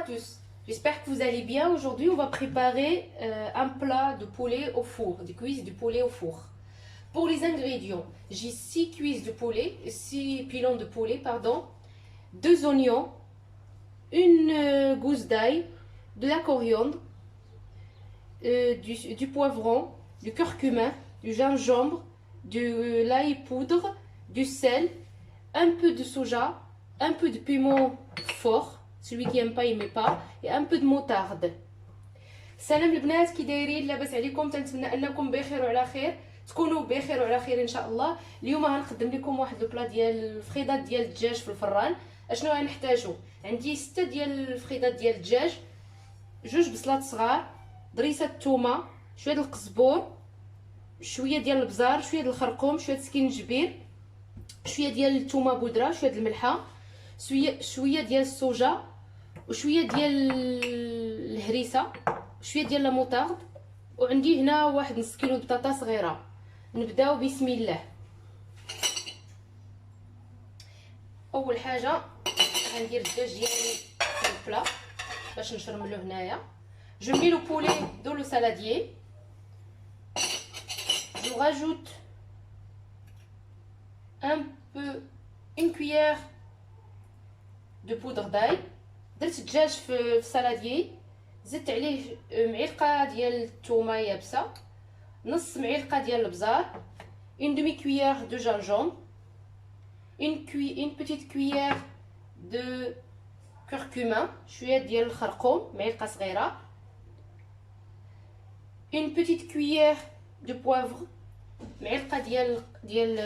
tous, j'espère que vous allez bien. Aujourd'hui on va préparer un plat de poulet au four, des cuisses de poulet au four. Pour les ingrédients, j'ai 6 cuisses de poulet, 6 pilons de poulet, pardon, 2 oignons, une gousse d'ail, de la coriandre, du poivron, du curcuma, du gingembre, de l'ail poudre, du sel, un peu de soja, un peu de piment fort, celui qui n'aime pas il met pas, et un peu de moutarde. سلام البنات، كي دايرين؟ لاباس عليكم؟ تنتمنى انكم بخير وعلى خير، تكونوا بخير وعلى خير ان شاء الله. اليوم غنقدم لكم واحد البلا ديال الفخيدات ديال الدجاج في الفران. اشنو غنحتاجو؟ عندي 6 ديال الفخيدات ديال الدجاج، 2 بصلات صغار، ضريسه الثومه، شويه ديال القزبور، شويه ديال البزار، شويه ديال الخرقوم، شويه السكينجبير، شويه ديال الثومه بودره، شويه ديال الملحه، شويه ديال الصوجا، وشويه ديال الهريسه، شويه ديال الموطارد، وعندي هنا واحد نص كيلو بطاطا صغيره. نبداو بسم الله. اول حاجه غندير الدجاج ديالي في البلا باش نشرملو هنايا. Je mets le poulet dans le saladier. Je rajoute un peu, une cuillère de poudre d'ail. درت الدجاج في السالاديي، زدت عليه معلقه ديال الثومه يابسه، نص معلقه ديال البزار، une demi cuillère de gingembre, une petite cuillère de curcuma، شويه ديال الخرقوم معلقه صغيره، une petite cuillère de poivre، معلقه ديال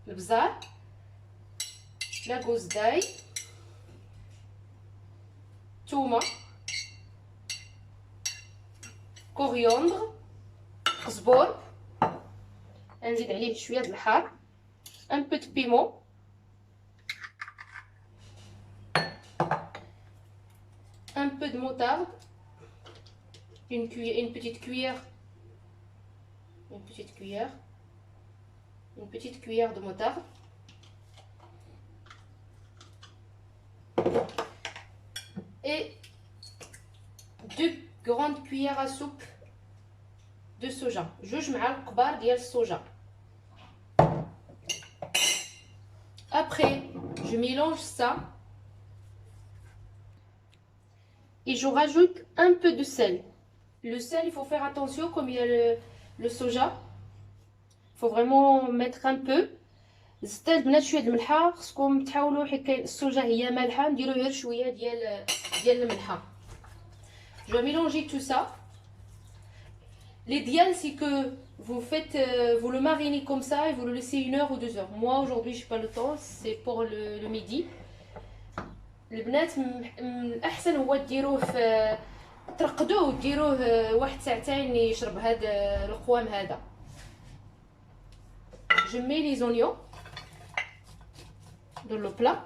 البزار، la gousse d'ail، ثومه، كوريوندر، قزبور، نزيد عليه شويه د الحار، un peu de piment، un peu de moutarde، une petite cuillère de moutarde, et 2 grandes cuillères à soupe de soja، 2 معالق كبار ديال الصوجا. Après, je mélange ça et je rajoute un peu de sel. Le sel, il faut faire attention, comme il y a le soja, il faut vraiment mettre un peu. زدت البنات شويه د الملحه، خصكم تحاولوا حيت الصوجا هي مالحه، نديروا غير شويه ديال الملحه. Je vais mélanger tout ça. L'idéal c'est que vous faites vous le marinez comme ça et vous le laissez 1 heure ou 2 heures. Moi aujourd'hui j'ai pas le temps, c'est pour le midi. البنات الاحسن هو ديروه في ترقدوه وديروه واحد ساعتين يشرب هذا القوام هذا. Je mets les oignons dans le plat.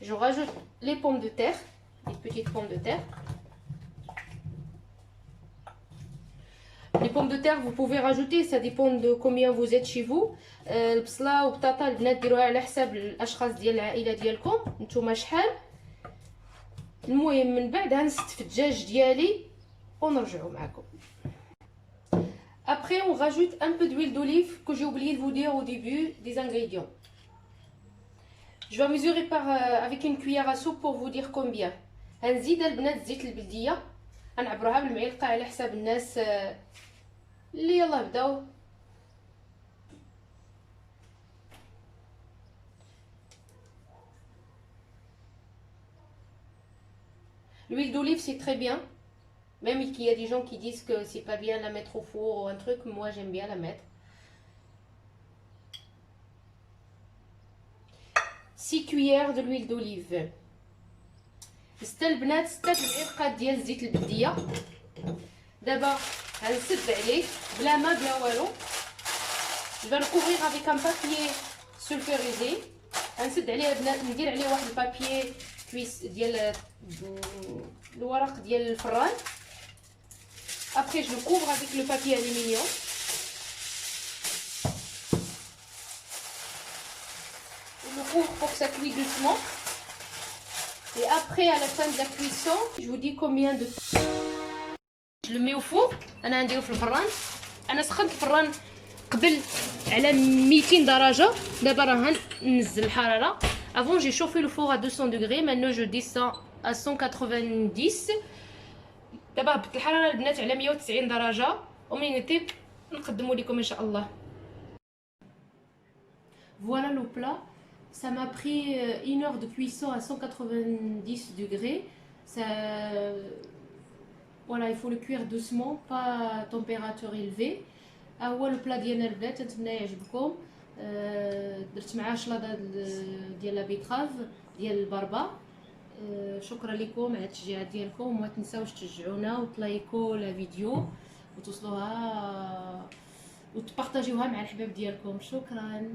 Je rajoute les pommes de terre, les petites pommes de terre. Les pommes de terre vous pouvez rajouter, ça dépend de combien vous êtes chez vous. البصله وبطاطا البنات ديروها على حساب الاشخاص ديال العائله ديالكم، نتوما شحال. المهم من بعد غنست في الدجاج ديالي ونرجعوا معكم. Après on rajoute un peu d'huile d'olive que j'ai oublié de vous dire au début des ingrédients. Je vais mesurer avec une cuillère à soupe pour vous dire combien. غنزيد البنات زيت البلديه، غنعبروها بالمعلقه على حساب الناس اللي يلاه بداو. L'huile d'olive c'est très bien, même qu'il y a des gens qui disent que c'est pas bien la mettre au four ou un truc, moi j'aime bien la mettre. 6 cuillères de l'huile d'olive. زدت البنات 6 معالق ديال زيت البلديه. دابا غنسد عليه بلا ما بلا والو. Je vais le couvrir avec un papier sulfurisé. غنسد عليه البنات، ندير عليه واحد البابيي كويس ديال الورق ديال الفران. Après je le couvre avec le papier aluminium. four pour que ça cuise doucement. Et après, à la fin de la cuisson, je vous dis combien de temps. Je le mets au four. انا نديرو في الفران. انا سخنت الفران قبل على 200 درجه. دابا راه ننزل الحراره. Avant j'ai chauffé le four à 200 degrés. Maintenant je descends à 190. دابا هبطت الحراره البنات على 190 درجه. ومنين نطيب نقدموا لكم ان شاء الله. Voilà le plat. Ça m'a pris 1 heure de cuisson à 190 degrés. Ça... Voilà, il faut le cuire doucement, pas à température élevée. هو البلا ديالنا البنات، نتمنى يعجبكم. درت معاه شلاضه ديال لا بيتراف ديال البربه. شكرا لكم على التشجيع ديالكم، وما تنساوش تشجعونا وتلايكوا لا فيديو وتوصلوها وتبارطاجيوها مع الحباب ديالكم. شكرا.